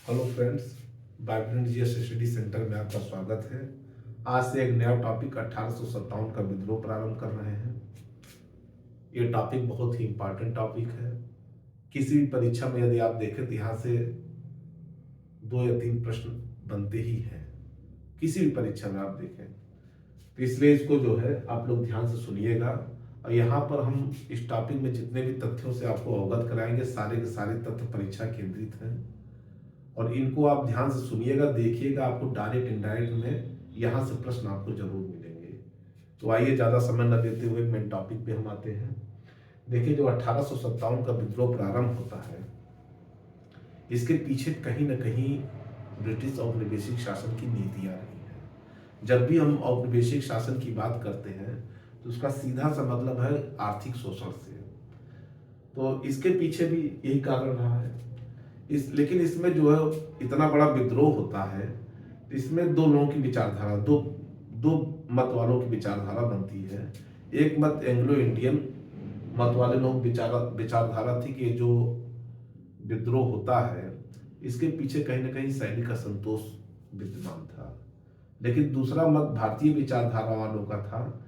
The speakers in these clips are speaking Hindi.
Hello friends, vibrant GS study centre में आपका स्वागत है। आज से एक नया टॉपिक 1857 का विद्रोह प्रारंभ कर रहे हैं। ये टॉपिक बहुत ही इम्पोर्टेंट टॉपिक है। किसी भी परीक्षा में यदि आप देखें तो यहाँ से 2 या 3 प्रश्न बनते ही हैं। किसी भी परीक्षा में आप देखें तो इसलिए इसको जो है आप लोग ध्यान से सुनिएगा। और यहाँ पर हम इस टॉपिक में जितने भी तथ्यों से आपको अवगत कराएंगे, सारे के सारे तथ्य परीक्षा केंद्रित हैं और इनको आप ध्यान से सुनिएगा, देखिएगा। आपको डायरेक्ट इनडायरेक्ट में यहाँ से प्रश्न आपको जरूर मिलेंगे। तो आइए ज़्यादा समय न देते हुए मेन टॉपिक पे हम आते हैं। देखिए, जो 1857 का विद्रोह प्रारंभ होता है, इसके पीछे कहीं ना कहीं ब्रिटिश औपनिवेशिक शासन की नीति आ रही है। जब भी हम औपनिवेशिक शासन की बात करते हैं तो उसका सीधा सा मतलब है आर्थिक शोषण से। तो इसके पीछे भी यही कारण रहा है। लेकिन इसमें जो है इतना बड़ा विद्रोह होता है, इसमें दो लोगों की विचारधारा, दो दो मत वालों की विचारधारा बनती है। एक मत एंग्लो इंडियन मत वाले लोग विचारधारा थी कि जो विद्रोह होता है इसके पीछे कहीं ना कहीं सैनिक असंतोष विद्यमान था। लेकिन दूसरा मत भारतीय विचारधारा वालों का था।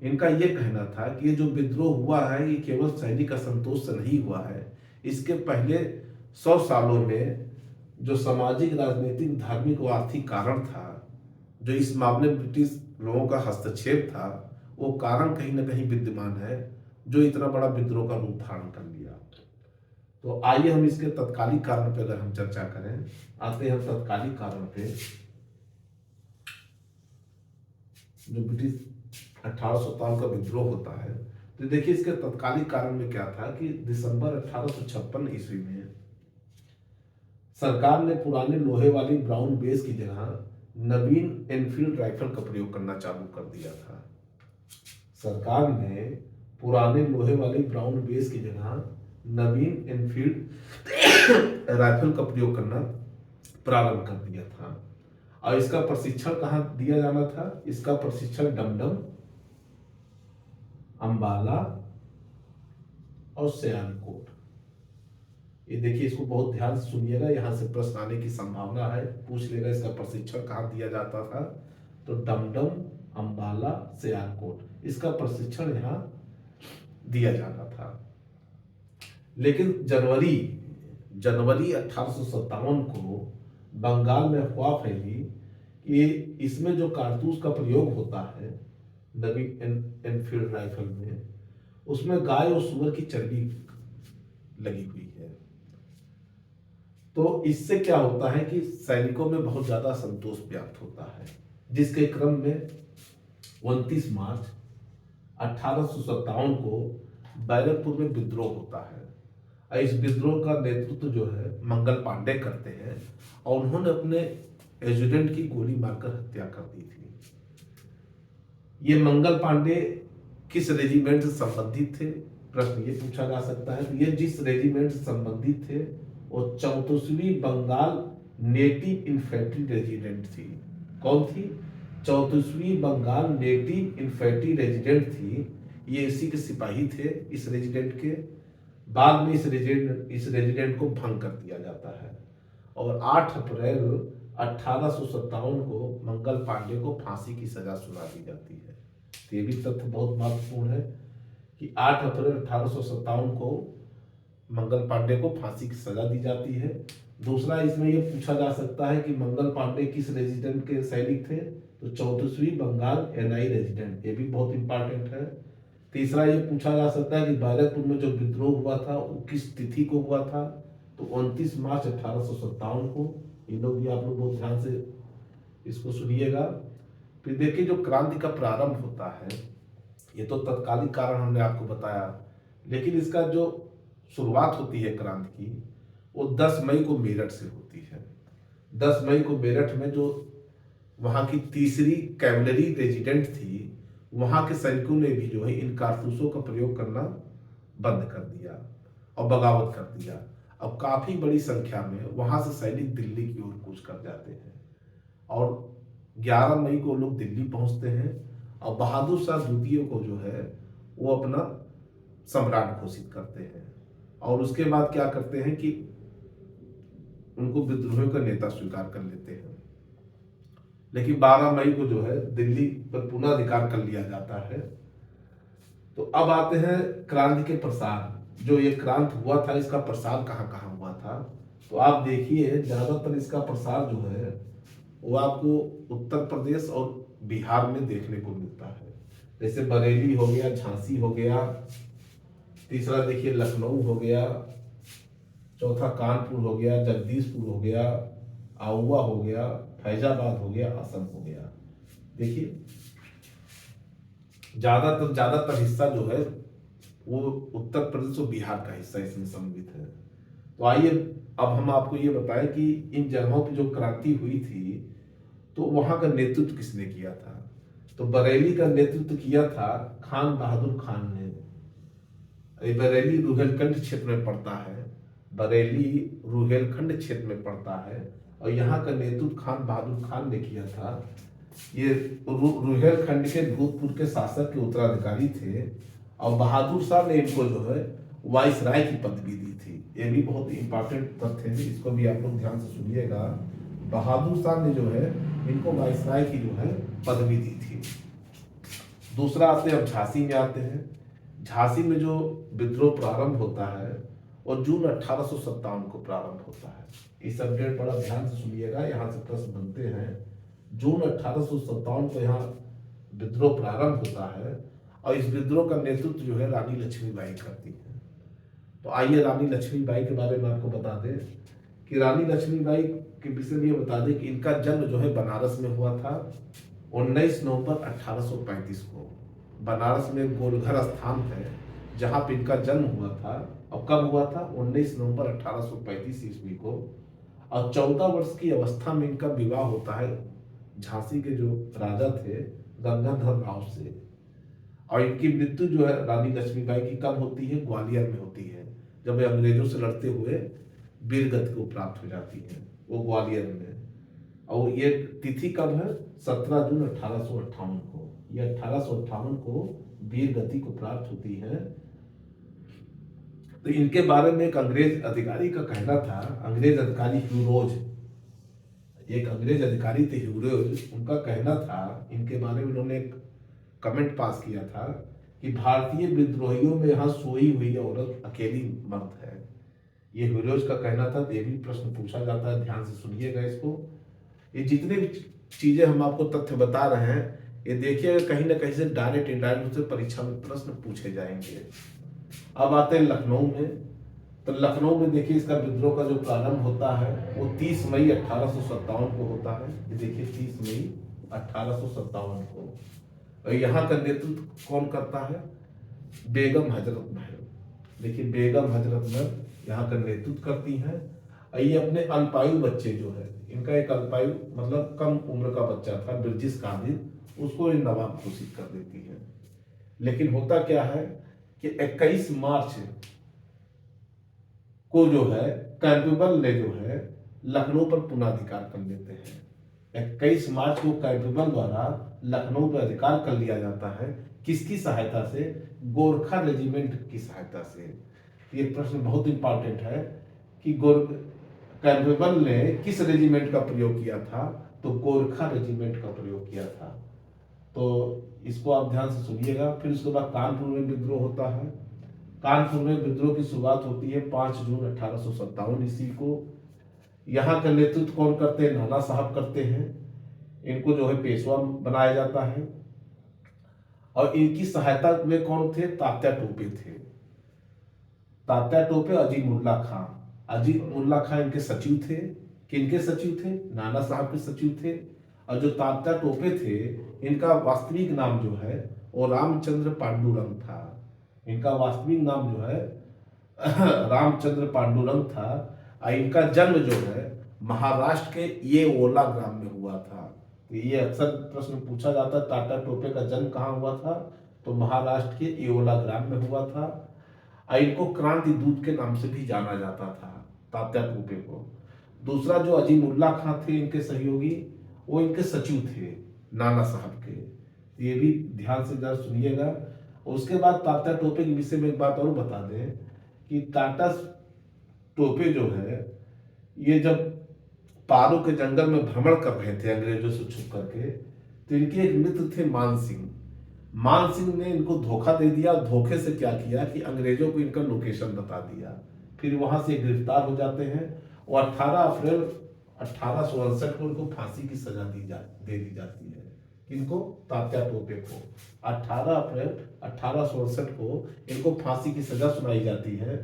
इनका यह कहना था कि ये जो विद्रोह हुआ है ये केवल सैनिक असंतोष से नहीं हुआ है, इसके पहले 100 सालों में जो सामाजिक, राजनीतिक, धार्मिक और आर्थिक कारण था, जो इस मामले में ब्रिटिश लोगों का हस्तक्षेप था, वो कारण कहीं ना कहीं विद्यमान है जो इतना बड़ा विद्रोह का रूप धारण कर लिया। तो आइए हम इसके तत्कालिक कारण पे अगर हम चर्चा करें, आते हैं तत्कालिक कारण पे। जो ब्रिटिश 1857 का विद्रोह होता है, तो देखिए इसके तत्कालिक कारण में क्या था कि दिसंबर 1856 ईस्वी में सरकार ने पुराने लोहे वाली ब्राउन बेस की जगह नवीन एनफील्ड राइफल का प्रयोग करना चालू कर दिया था। सरकार ने पुराने लोहे वाली ब्राउन बेस की जगह नवीन एनफील्ड राइफल का प्रयोग करना प्रारंभ कर दिया था। और इसका प्रशिक्षण कहाँ दिया जाना था? इसका प्रशिक्षण डमडम, अंबाला और सियालकोट। ये देखिए, इसको बहुत ध्यान से सुनिएगा, यहाँ से प्रश्न आने की संभावना है। पूछ लेगा इसका प्रशिक्षण कहाँ दिया जाता था, तो डमडम, अंबाला, सियालकोट, इसका प्रशिक्षण यहाँ दिया जाता था। लेकिन जनवरी जनवरी 1857 को बंगाल में अफवाह फैली कि इसमें जो कारतूस का प्रयोग होता है नवीन एनफील्ड राइफल में, उसमें गाय और सुअर की चर्बी लगी हुई है। तो इससे क्या होता है कि सैनिकों में बहुत ज्यादा संतोष व्याप्त होता है, जिसके क्रम में 29 मार्च 1857 को बैरकपुर में विद्रोह होता है। और इस विद्रोह का नेतृत्व जो है मंगल पांडे करते हैं और उन्होंने अपने एजुडेंट की गोली मारकर हत्या कर दी थी। ये मंगल पांडे किस रेजिमेंट से संबंधित थे, प्रश्न ये पूछा जा सकता है। तो ये जिस रेजिमेंट से संबंधित थे वो 34वीं बंगाल नेटिव इन्फेंट्री रेजिमेंट थी। कौन थी? 34वीं बंगाल नेटिव इन्फेंट्री रेजिमेंट थी। ये इसी के सिपाही थे, इस रेजिमेंट के। बाद में इस रेजिमेंट को भंग कर दिया जाता है और 8 अप्रैल 1857 को मंगल पांडे को फांसी की सजा सुना दी जाती है। तो ये भी तथ्य बहुत महत्वपूर्ण है कि 8 अप्रैल 1857 को मंगल पांडे को फांसी की सजा दी जाती है। दूसरा, इसमें यह पूछा जा सकता है कि मंगल पांडे किस रेजिमेंट के सैनिक थे, तो 34वीं बंगाल एनआई रेजिमेंट, ये भी बहुत इंपॉर्टेंट है। तीसरा, ये पूछा जा सकता है कि बैरकपुर में जो विद्रोह हुआ था वो किस तिथि को हुआ था, तो 29 मार्च 1857 को। इन लोग भी आप लोग बहुत ध्यान से इसको सुनिएगा। फिर देखिए, जो क्रांति का प्रारंभ होता है, ये तो तत्कालिक कारण हमने आपको बताया, लेकिन इसका जो शुरुआत होती है क्रांति की, वो 10 मई को मेरठ से होती है। 10 मई को मेरठ में जो वहां की 3री कैवलरी रेजिडेंट थी, वहां के सैनिकों ने भी जो है इन कारतूसों का प्रयोग करना बंद कर दिया और बगावत कर दिया। अब काफी बड़ी संख्या में वहां से सैनिक दिल्ली की ओर कूच कर जाते हैं और 11 मई को लोग दिल्ली पहुंचते हैं और बहादुर शाह द्वितीय को जो है वो अपना सम्राट घोषित करते हैं। और उसके बाद क्या करते हैं कि उनको विद्रोहियों का नेता स्वीकार कर लेते हैं। लेकिन 12 मई को जो है दिल्ली पर पुनः अधिकार कर लिया जाता है। तो अब आते हैं क्रांति के प्रसार। जो ये क्रांति हुआ था इसका प्रसार कहाँ कहाँ हुआ था, तो आप देखिए ज्यादातर इसका प्रसार जो है वो आपको उत्तर प्रदेश और बिहार में देखने को मिलता है। जैसे बरेली हो गया, झांसी हो गया, तीसरा देखिए लखनऊ हो गया, चौथा कानपुर हो गया, जगदीशपुर हो गया, आउवा हो गया, फैजाबाद हो गया, असम हो गया। देखिए ज्यादातर हिस्सा जो है वो उत्तर प्रदेश और बिहार का हिस्सा इसमें सम्मिलित है। तो आइए अब हम आपको ये बताएं कि इन जगहों की जो क्रांति हुई थी तो वहां का नेतृत्व किसने किया था। तो बरेली का नेतृत्व किया था खान बहादुर खान ने। बरेली रुहेलखंड क्षेत्र में पड़ता है, बरेली रुहेलखंड क्षेत्र में पड़ता है और यहाँ का नेतृत्व खान बहादुर खान ने किया था। ये रुहेलखंड के भूतपूर्व के शासक के उत्तराधिकारी थे और बहादुर शाह ने इनको जो है वाइसराय की पदवी दी थी। ये भी बहुत इंपॉर्टेंट तथ्य है, इसको भी आप लोग ध्यान से सुनिएगा। बहादुर शाह ने जो है इनको वाइसराय की जो है पदवी दी थी। दूसरा आते हैं, अब झांसी में आते हैं। झांसी में जो विद्रोह प्रारंभ होता है और जून 1857 को प्रारंभ होता है। इस अपडेट बड़ा ध्यान से सुनिएगा, यहाँ से प्रश्न बनते हैं। जून 1857 को यहाँ विद्रोह प्रारंभ होता है और इस विद्रोह का नेतृत्व जो है रानी लक्ष्मीबाई करती है। तो आइए रानी लक्ष्मीबाई के बारे में आपको बता दें कि रानी लक्ष्मीबाई के विषय में ये बता दें कि इनका जन्म जो है बनारस में हुआ था 19 नवंबर 1835 को। बनारस में गोलघर स्थान है जहां पे इनका जन्म हुआ था। और कब हुआ था? 19 नवंबर 1835 ईस्वी को। और 14 वर्ष की अवस्था में इनका विवाह होता है झांसी के जो राजा थे गंगाधर राव से। और इनकी मृत्यु जो है रानी लक्ष्मीबाई की कब होती है? ग्वालियर में होती है, जब वे अंग्रेजों से लड़ते हुए वीर गति को प्राप्त हो जाती है, वो ग्वालियर में। और ये तिथि कब है? 17 जून 1858 को। ये 1858 को वीर गति को प्राप्त होती है। तो इनके बारे में एक अंग्रेज अधिकारी का कहना था, अंग्रेज अधिकारी ह्यूरोज, एक अंग्रेज अधिकारी थे ह्यूरोज, उनका कहना था इनके बारे में, उन्होंने एक कमेंट पास किया था कि भारतीय विद्रोहियों में यहाँ सोई हुई औरत अकेली मर्द है। ये ह्यूरोज का कहना था। ये भी प्रश्न पूछा जाता है, ध्यान से सुनिएगा इसको। ये जितने भी चीजें हम आपको तथ्य बता रहे हैं ये देखिएगा कहीं ना कहीं से डायरेक्ट इनडायरेक्ट से परीक्षा में प्रश्न पूछे जाएंगे। अब आते हैं लखनऊ में। तो लखनऊ में देखिए इसका विद्रोह का जो प्रारंभ होता है वो 30 मई 1857 को होता है। ये देखिए 30 मई 1857 को। और यहाँ का नेतृत्व कौन करता है? बेगम हजरत महल। देखिए बेगम हजरत महल यहाँ का नेतृत्व करती हैं। ये अपने अल्पायु बच्चे जो है, इनका एक अल्पायु मतलब कम उम्र का बच्चा था ब्रिटिश कादिर, उसको नवाब घोषित कर देती है। लेकिन होता क्या है कि 21 मार्च को जो है कैंपेबल ने जो है लखनऊ पर पुनः अधिकार कर लेते हैं। 21 मार्च को कैंपेबल द्वारा लखनऊ पर अधिकार कर लिया जाता है। किसकी सहायता से? गोरखा रेजिमेंट की सहायता से। ये प्रश्न बहुत इंपॉर्टेंट है कि कैंपेबल ने किस रेजिमेंट का प्रयोग किया था? तो गोरखा रेजिमेंट का प्रयोग किया था। तो इसको आप ध्यान से सुनिएगा। फिर उसके बाद कानपुर में विद्रोह होता है। कानपुर में विद्रोह की शुरुआत होती है 5 जून 1857 ईस्वी को। यहाँ का नेतृत्व कौन करते हैं? नाना साहब करते हैं। इनको जो है पेशवा बनाया जाता है। और इनकी सहायता में कौन थे? तात्या टोपे थे। तात्या टोपे, अजीमुल्ला खां। अजीमुल्ला खां इनके सचिव थे। किनके सचिव थे? नाना साहब के सचिव थे। और जो तात्या टोपे थे इनका वास्तविक नाम जो है वो रामचंद्र पांडुरंग था। इनका वास्तविक नाम जो है रामचंद्र पांडुरंग था। इनका जन्म जो है महाराष्ट्र के ये ओला ग्राम में हुआ था। ये अक्सर प्रश्न पूछा जाता है तात्या टोपे का जन्म कहाँ हुआ था? तो महाराष्ट्र के एओला ग्राम में हुआ था। इनको क्रांति दूत के नाम से भी जाना जाता था तात्या टोपे को। दूसरा जो अजीमुल्ला खां थे इनके सहयोगी, वो इनके सचिव थे नाना साहब के। ये भी ध्यान से जरा सुनिएगा। उसके बाद तात्या टोपे के विषय में एक बात और बता दें कि तात्या टोपे जो है ये जब पारो के जंगल में भ्रमण कर रहे थे अंग्रेजों से छुप करके, तो इनके एक मित्र थे मान सिंह। मान सिंह ने इनको धोखा दे दिया, और धोखे से क्या किया कि अंग्रेजों को इनका लोकेशन बता दिया। फिर वहां से गिरफ्तार हो जाते हैं, और 18 अप्रैल 1868 को इनको फांसी की सजा दे दी जाती है। किनको? तात्या टोपे को 18 अप्रैल 1868 को इनको फांसी की सजा सुनाई जाती है।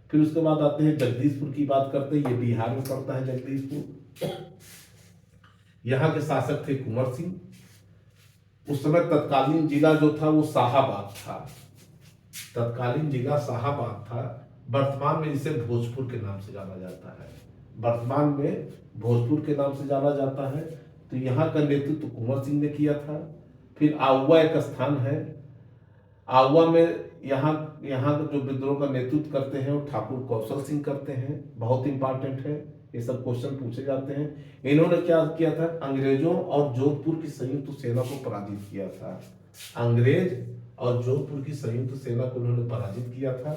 फिर उसके बाद आते हैं जगदीशपुर की बात करते हैं, ये बिहार में पड़ता है जगदीशपुर। यहाँ के शासक थे कुंवर सिंह। उस समय तत्कालीन जिला जो था वो शाहाबाद था, तत्कालीन जिला शाहाबाद था। वर्तमान में इसे भोजपुर के नाम से जाना जाता है, वर्तमान में भोजपुर के नाम से जाना जाता है। तो यहाँ का नेतृत्व कुंवर सिंह ने किया था। फिर आउवा एक स्थान है, आउवा में यहाँ यहाँ जो विद्रोह का नेतृत्व करते हैं वो ठाकुर कौशल सिंह करते हैं। बहुत इंपॉर्टेंट है, ये सब क्वेश्चन पूछे जाते हैं। इन्होंने क्या किया था? अंग्रेजों और जोधपुर की संयुक्त सेना को पराजित किया था। अंग्रेज और जोधपुर की संयुक्त सेना को उन्होंने पराजित किया था।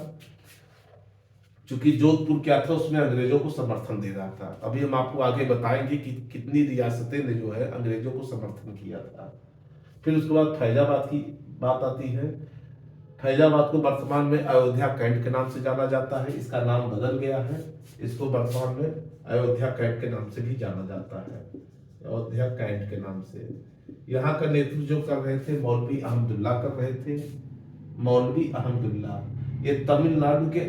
क्योंकि जोधपुर क्या था, उसमें अंग्रेजों को समर्थन दे रहा था। अभी हम आपको आगे बताएंगे कि कितनी रियासतें ने जो है अंग्रेजों को समर्थन किया था। फिर उसके बाद फैजाबाद की बात आती है। फैजाबाद को वर्तमान में अयोध्या कैंट के नाम से जाना जाता है, इसका नाम बदल गया है, इसको वर्तमान में अयोध्या कैंट के नाम से भी जाना जाता है, अयोध्या कैंट के नाम से। यहाँ का नेतृत्व जो कर रहे थे मौलवी अहमदुल्ला कर रहे थे, मौलवी अहमदुल्ला। ये तमिलनाडु के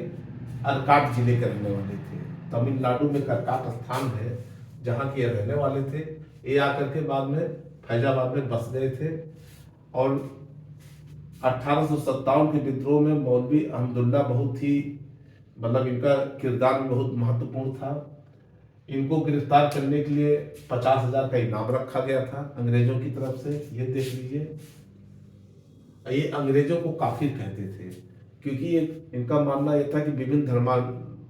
अर्काट जिले के रहने वाले थे। तमिलनाडु में कर्काट स्थान है जहाँ के रहने वाले थे। ये आकर के बाद में फैजाबाद में बस गए थे, और 1857 के विद्रोह में मौलवी अहमदुल्ला बहुत ही मतलब इनका किरदार भी बहुत महत्वपूर्ण था। इनको गिरफ्तार करने के लिए 50,000 का इनाम रखा गया था अंग्रेजों की तरफ से। ये देख लीजिए, ये अंग्रेजों को काफिर कहते थे, क्योंकि ये इनका मानना यह था कि विभिन्न धर्मावलंबियों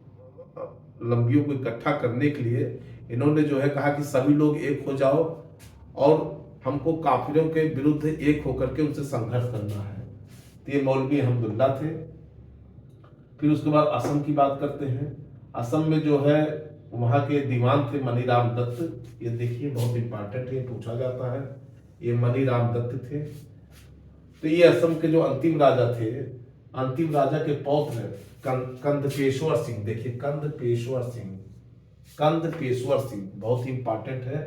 को इकट्ठा करने के लिए इन्होंने जो है कहा कि सभी लोग एक हो जाओ और हमको काफिरों के विरुद्ध एक होकर के उनसे संघर्ष करना है। तो ये मौलवी अहमदुल्ला थे। फिर उसके बाद असम की बात करते हैं। असम में जो है वहाँ के दीवान थे मनीराम दत्त। ये देखिए बहुत इंपॉर्टेंट है, पूछा जाता है। ये मनीराम दत्त थे। तो ये असम के जो अंतिम राजा थे, अंतिम राजा के पौत्र कंदपेश्वर सिंह। देखिए कंदपेश्वर सिंह, कंदपेश्वर सिंह बहुत ही इंपॉर्टेंट है।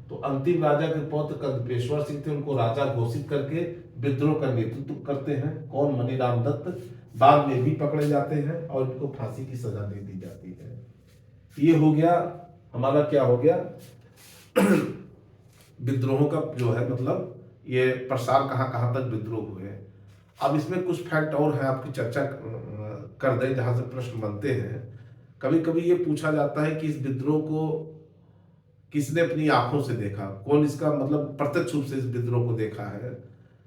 तो अंतिम राजा के पौत्र कंदपेश्वर सिंह थे, उनको राजा घोषित करके विद्रोह का नेतृत्व करते हैं। कौन? मनीराम दत्त। बाद में भी पकड़े जाते हैं और इनको फांसी की सजा दे दी जाती है। ये हो गया हमारा, क्या हो गया विद्रोहों का जो है मतलब ये प्रसार कहाँ कहाँ तक विद्रोह हुए। अब इसमें कुछ फैक्ट और है, आपकी चर्चा कर दें जहां से प्रश्न बनते हैं। कभी कभी ये पूछा जाता है कि इस विद्रोह को किसने अपनी आंखों से देखा, कौन इसका मतलब प्रत्यक्ष रूप से इस विद्रोह को देखा है।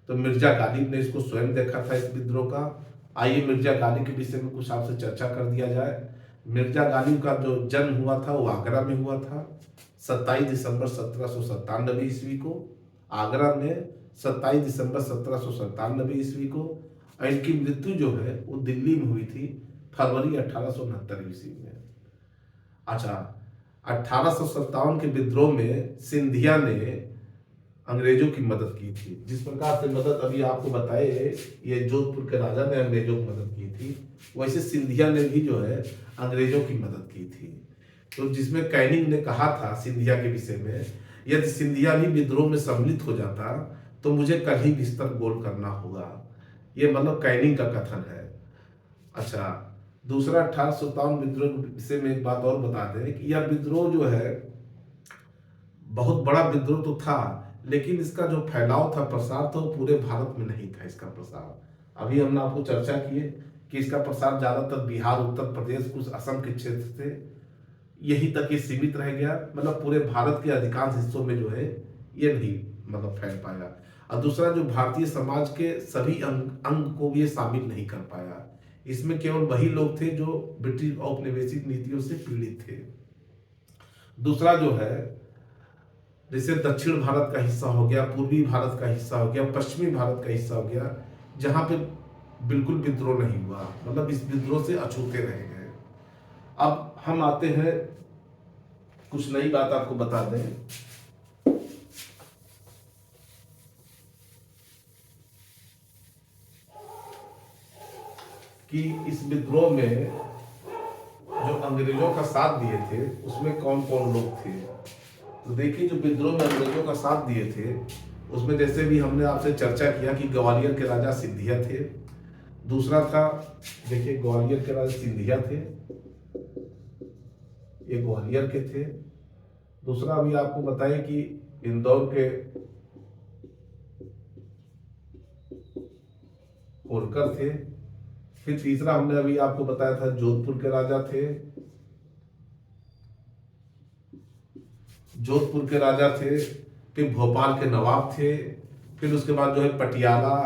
तो मिर्जा गालिब ने इसको स्वयं देखा था, इस विद्रोह का। आइए मिर्जा गालिब के विषय में कुछ आपसे चर्चा कर दिया जाए। मिर्जा गालिब का जो जन्म हुआ था वो आगरा में हुआ था 27 दिसंबर 1797 ईस्वी को। आगरा में 27 दिसंबर 1797 ईस्वी को। और इनकी मृत्यु जो है वो दिल्ली में हुई थी फरवरी 1869 ईस्वी में। अच्छा, 1857 के विद्रोह में सिंधिया ने अंग्रेजों की मदद की थी। जिस प्रकार से मदद अभी आपको बताए ये जोधपुर के राजा ने अंग्रेजों की मदद की थी, वैसे सिंधिया ने भी जो है अंग्रेजों की मदद की थी। तो जिसमें कैनिंग ने कहा था सिंधिया के विषय में, यदि सिंधिया भी विद्रोह में सम्मिलित हो जाता तो मुझे कल ही बिस्तर गोल करना होगा। ये मतलब कैनिंग का कथन है। अच्छा, दूसरा 1857 विद्रोह के विषय में एक बात और बता दें कि यह विद्रोह जो है बहुत बड़ा विद्रोह तो था, लेकिन इसका जो फैलाव था, प्रसार था, वो पूरे भारत में नहीं था इसका प्रसार। अभी हमने आपको चर्चा की है कि इसका प्रसार ज्यादातर बिहार, उत्तर प्रदेश, कुछ असम के क्षेत्र से यही तक ये सीमित रह गया। मतलब पूरे भारत के अधिकांश हिस्सों में जो है ये नहीं मतलब फैल पाया। और दूसरा, जो भारतीय समाज के सभी अंग को भी ये शामिल नहीं कर पाया। इसमें केवल वही लोग थे जो ब्रिटिश औपनिवेशिक नीतियों से पीड़ित थे। दूसरा जो है, जैसे दक्षिण भारत का हिस्सा हो गया, पूर्वी भारत का हिस्सा हो गया, पश्चिमी भारत का हिस्सा हो गया, जहां पे बिल्कुल विद्रोह नहीं हुआ, मतलब इस विद्रोह से अछूते रह गए। अब हम आते हैं कुछ नई बात आपको बता दें कि इस विद्रोह में जो अंग्रेजों का साथ दिए थे उसमें कौन कौन लोग थे। तो देखिए, जो विद्रोह में अंग्रेजों का साथ दिए थे उसमें जैसे भी हमने आपसे चर्चा किया कि ग्वालियर के राजा सिंधिया थे। दूसरा था, देखिए, ग्वालियर के राजा सिंधिया थे, ये ग्वालियर के थे। दूसरा अभी आपको बताएं कि इंदौर के होलकर थे। फिर तीसरा हमने अभी आपको बताया था जोधपुर के राजा थे, जोधपुर के राजा थे। फिर भोपाल के नवाब थे। फिर उसके बाद जो है पटियाला,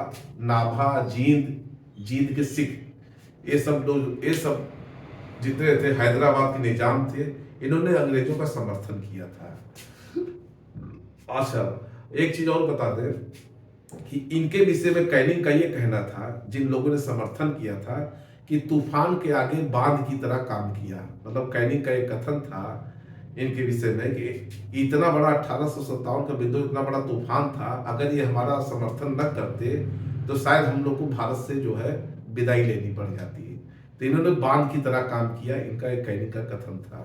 नाभा, जींद के सिख, ये सब लोग, ये सब जितने थे, हैदराबाद के निजाम थे, इन्होंने अंग्रेजों का समर्थन किया था। अच्छा, एक चीज और बता दें कि इनके विषय में कैनिंग का ये कहना था, जिन लोगों ने समर्थन किया था, कि तूफान के आगे बांध की तरह काम किया। मतलब कैनिंग का एक कथन था इनके विषय में कि इतना बड़ा 1857 का विद्रोह, इतना बड़ा तूफान था, अगर ये हमारा समर्थन न करते तो शायद हम लोग को भारत से जो है विदाई लेनी पड़ जाती। तो इन्होंने बांध की तरह काम किया, इनका एक कैनिंग का कथन था।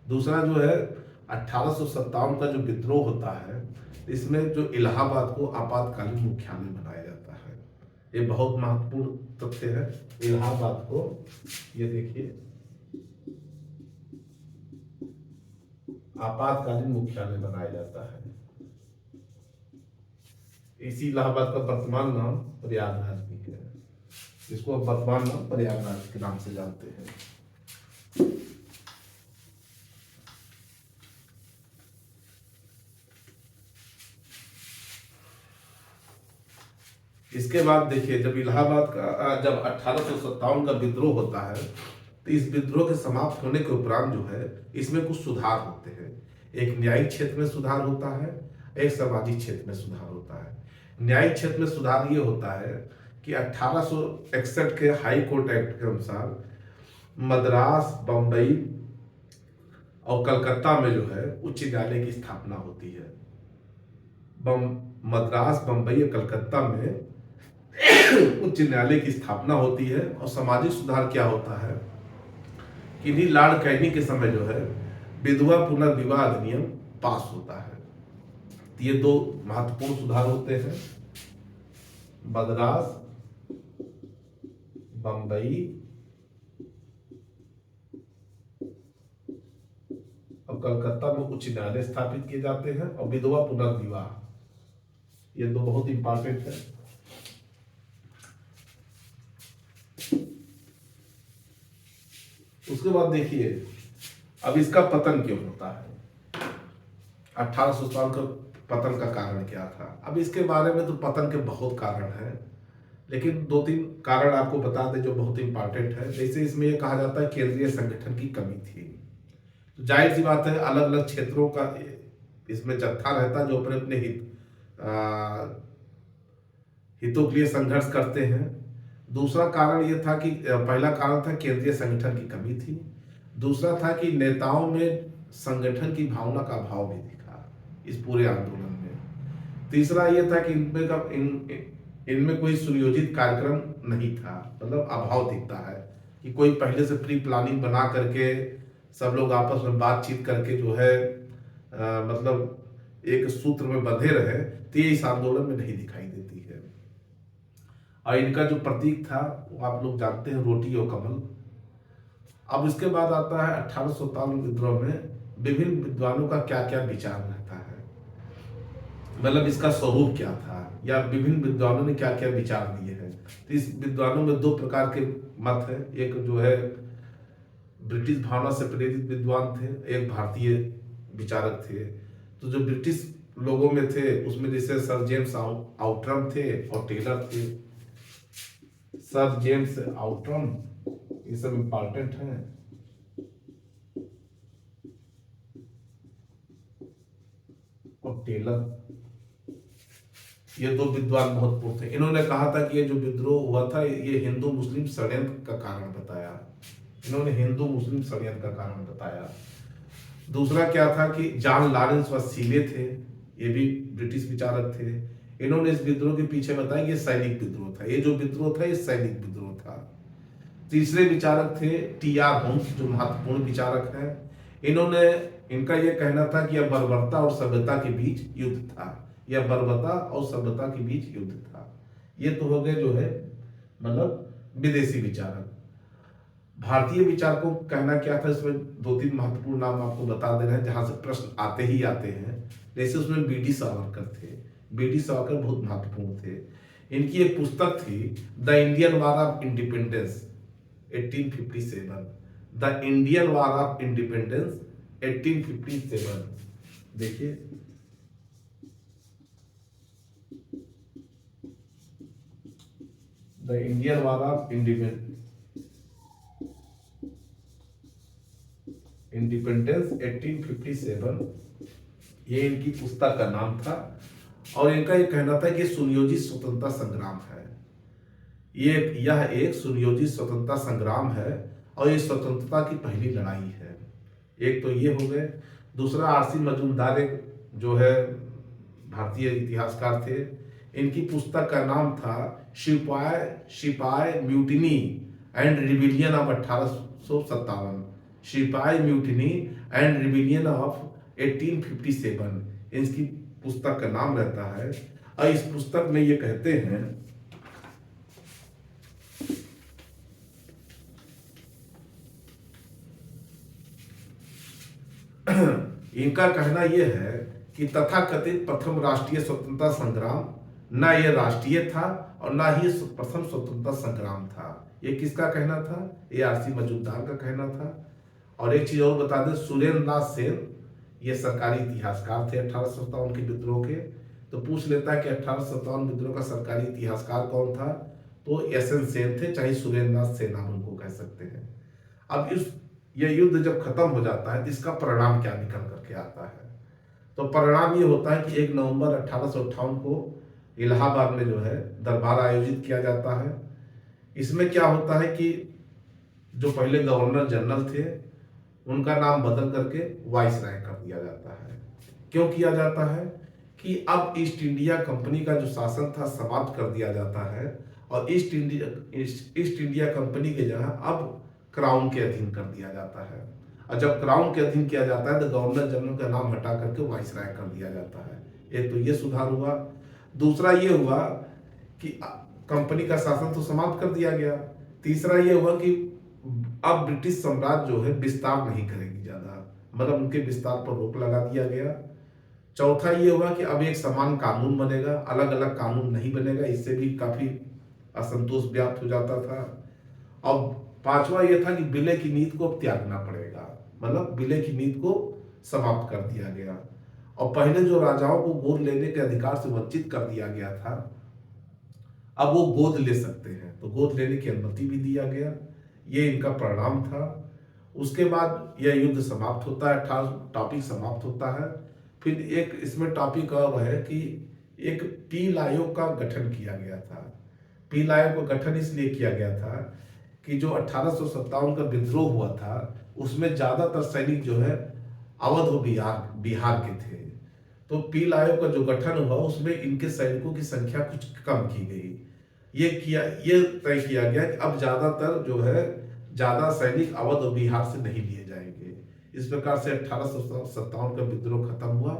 दूसरा जो है 1857 का जो विद्रोह होता है, इसमें जो इलाहाबाद को आपातकालीन मुख्यालय बनाया जाता है, ये बहुत महत्वपूर्ण तथ्य है। इलाहाबाद को, ये देखिए, आपातकालीन मुख्यालय बनाया जाता है। इसी इलाहाबाद का वर्तमान नाम प्रयागराज भी है, इसको वर्तमान नाम प्रयागराज के नाम से जानते हैं। इसके बाद देखिए, जब इलाहाबाद का, जब 1857 का विद्रोह होता है, तो इस विद्रोह के समाप्त होने के उपरांत जो है इसमें कुछ सुधार होते हैं। एक न्यायिक क्षेत्र में सुधार होता है, एक सामाजिक क्षेत्र में सुधार होता है। न्यायिक क्षेत्र में सुधार ये होता है कि 1861 के हाई कोर्ट एक्ट के अनुसार मद्रास, बंबई और कलकत्ता में जो है उच्च न्यायालय की स्थापना होती है। मद्रास, बंबई और कलकत्ता में उच्च न्यायालय की स्थापना होती है। और सामाजिक सुधार क्या होता है कि इन्हीं लॉर्ड कैनिंग के समय जो है विधवा पुनर्विवाह अधिनियम पास होता है। तो ये दो महत्वपूर्ण सुधार होते हैं। मद्रास, बंबई और कलकत्ता में उच्च न्यायालय स्थापित किए जाते हैं, और विधवा पुनर्विवाह, ये दो बहुत इंपॉर्टेंट है। उसके बाद देखिए, अब इसका पतन क्यों होता है, 1857 का पतन का कारण क्या था। अब इसके बारे में तो पतन के बहुत कारण हैं, लेकिन दो तीन कारण आपको बता दें जो बहुत इंपॉर्टेंट है। जैसे इसमें यह कहा जाता है केंद्रीय संगठन की कमी थी। तो जाहिर सी बात है, अलग अलग क्षेत्रों का इसमें जत्था रहता जो अपने अपने हितों के लिए संघर्ष करते हैं। दूसरा कारण यह था कि, पहला कारण था केंद्रीय संगठन की कमी थी। दूसरा था कि नेताओं में संगठन की भावना का अभाव भी दिखा इस पूरे आंदोलन में। तीसरा यह था कि इनमें कोई सुनियोजित कार्यक्रम नहीं था, मतलब अभाव दिखता है कि कोई पहले से प्री प्लानिंग बना करके सब लोग आपस में बातचीत करके जो है मतलब एक सूत्र में बंधे रहे, तो ये इस आंदोलन में नहीं दिखाई देती है। और इनका जो प्रतीक था वो आप लोग जानते हैं, रोटी और कमल। अब इसके बाद आता है 1857 विद्रोह में विभिन्न विद्वानों का क्या क्या विचार रहता है, मतलब इसका स्वरूप क्या था, या विभिन्न विद्वानों ने क्या क्या विचार दिए हैं। तो इस विद्वानों में दो प्रकार के मत है। एक जो है ब्रिटिश भावना से प्रेरित विद्वान थे, एक भारतीय विचारक थे। तो जो ब्रिटिश लोगों में थे उसमें जैसे सर जेम्स आउट्रम थे और टेलर थे। सर जेम्स आउट्रम, ये सब इंपॉर्टेंट हैं। और टेलर, ये दो विद्वान महत्वपूर्ण थे। इन्होंने कहा था कि ये जो विद्रोह हुआ था ये हिंदू मुस्लिम षड्यंत्र का कारण बताया। इन्होंने हिंदू मुस्लिम षड्यंत्र का कारण बताया। दूसरा क्या था कि जॉन लॉरेंस वसीले थे, ये भी ब्रिटिश विचारक थे। इन्होंने इस विद्रोह के पीछे बताया ये सैनिक विद्रोह था, ये जो विद्रोह था ये सैनिक विद्रोह था। तीसरे विचारक थे टी आर होम्स, जो महत्वपूर्ण विचारक हैं। इन्होंने इनका यह कहना था कि यह बर्बरता और सभ्यता के बीच युद्ध था, यह बर्बरता और सभ्यता के बीच युद्ध था। ये तो हो गए जो है मतलब विदेशी विचारक। भारतीय विचारकों का कहना क्या था, इसमें दो तीन महत्वपूर्ण नाम आपको बता दे रहे हैं जहां से प्रश्न आते ही आते हैं। जैसे उसमें बी डी सावरकर थे, बी डी सावरकर बहुत महत्वपूर्ण थे। इनकी एक पुस्तक थी the Indian war of independence 1857, the Indian war of independence 1857। देखिए the Indian war of independence 1857, ये इनकी पुस्तक का नाम था। और इनका ये कहना था कि सुनियोजित स्वतंत्रता संग्राम है, यह एक सुनियोजित स्वतंत्रता संग्राम है और ये स्वतंत्रता की पहली लड़ाई है। एक तो ये हो गए। दूसरा आरसी मजूमदार एक जो है भारतीय इतिहासकार थे, इनकी पुस्तक का नाम था शिपाई म्यूटिनी एंड रिबिलियन ऑफ 1857, शिपाई म्यूटिनी एंड रिबिलियन ऑफ 1857 इसकी पुस्तक का नाम रहता है। और इस पुस्तक में ये कहते हैं इनका कहना यह है कि तथाकथित प्रथम राष्ट्रीय स्वतंत्रता संग्राम न यह राष्ट्रीय था और न ही प्रथम स्वतंत्रता संग्राम था। ये किसका कहना था? ये आरसी मजूमदार का कहना था। और एक चीज और बता दें, सुरेंद्र नाथ सेन ये सरकारी इतिहासकार थे 1857 के विद्रोह के। तो पूछ लेता है कि 1857 विद्रोह का सरकारी इतिहासकार कौन था? तो एस एन सेन थे, चाहे सुरेंद्र नाथ सेन आप उनको कह सकते हैं। अब यह युद्ध जब खत्म हो जाता है तो इसका परिणाम क्या निकल करके आता है? तो परिणाम ये होता है कि 1 नवंबर 1858 को इलाहाबाद में जो है दरबार आयोजित किया जाता है। इसमें क्या होता है कि जो पहले गवर्नर जनरल थे उनका नाम बदल करके वाइसराय कर दिया जाता है। क्यों किया जाता है? कि अब ईस्ट इंडिया कंपनी का जो शासन था समाप्त कर दिया जाता है और ईस्ट इंडिया कंपनी के जगह अब क्राउन के अधीन कर दिया जाता है। और जब क्राउन के अधीन किया जाता है तो गवर्नर जनरल का नाम हटा करके वाइसराय कर दिया जाता है। एक तो ये सुधार हुआ। दूसरा ये हुआ कि कंपनी का शासन तो समाप्त कर दिया गया। तीसरा ये हुआ कि अब ब्रिटिश साम्राज्य जो है विस्तार नहीं करेगी ज्यादा, मतलब उनके विस्तार पर रोक लगा दिया गया। चौथा ये हुआ कि अब एक समान कानून बनेगा, अलग अलग कानून नहीं बनेगा। इससे भी काफी असंतोष व्याप्त हो जाता था। और पांचवा यह था कि विलय की नीति को अब त्यागना पड़ेगा, मतलब विलय की नीति को समाप्त कर दिया गया। और पहले जो राजाओं को गोद लेने के अधिकार से वंचित कर दिया गया था, अब वो गोद ले सकते हैं, तो गोद लेने की अनुमति भी दिया गया। ये इनका परिणाम था। उसके बाद यह युद्ध समाप्त होता है, टॉपिक समाप्त होता है। फिर एक इसमें टॉपिक और है कि एक पील आयोग का गठन किया गया था। पील आयोग का गठन इसलिए किया गया था कि जो 1857 का विद्रोह हुआ था उसमें ज्यादातर सैनिक जो है अवध और बिहार के थे। तो पील आयोग का जो गठन हुआ उसमें इनके सैनिकों की संख्या कुछ कम की गई। ये तय किया गया कि अब ज्यादातर जो है ज्यादा सैनिक अवध और बिहार से नहीं लिए जाएंगे। इस प्रकार से 1857 का विद्रोह खत्म हुआ।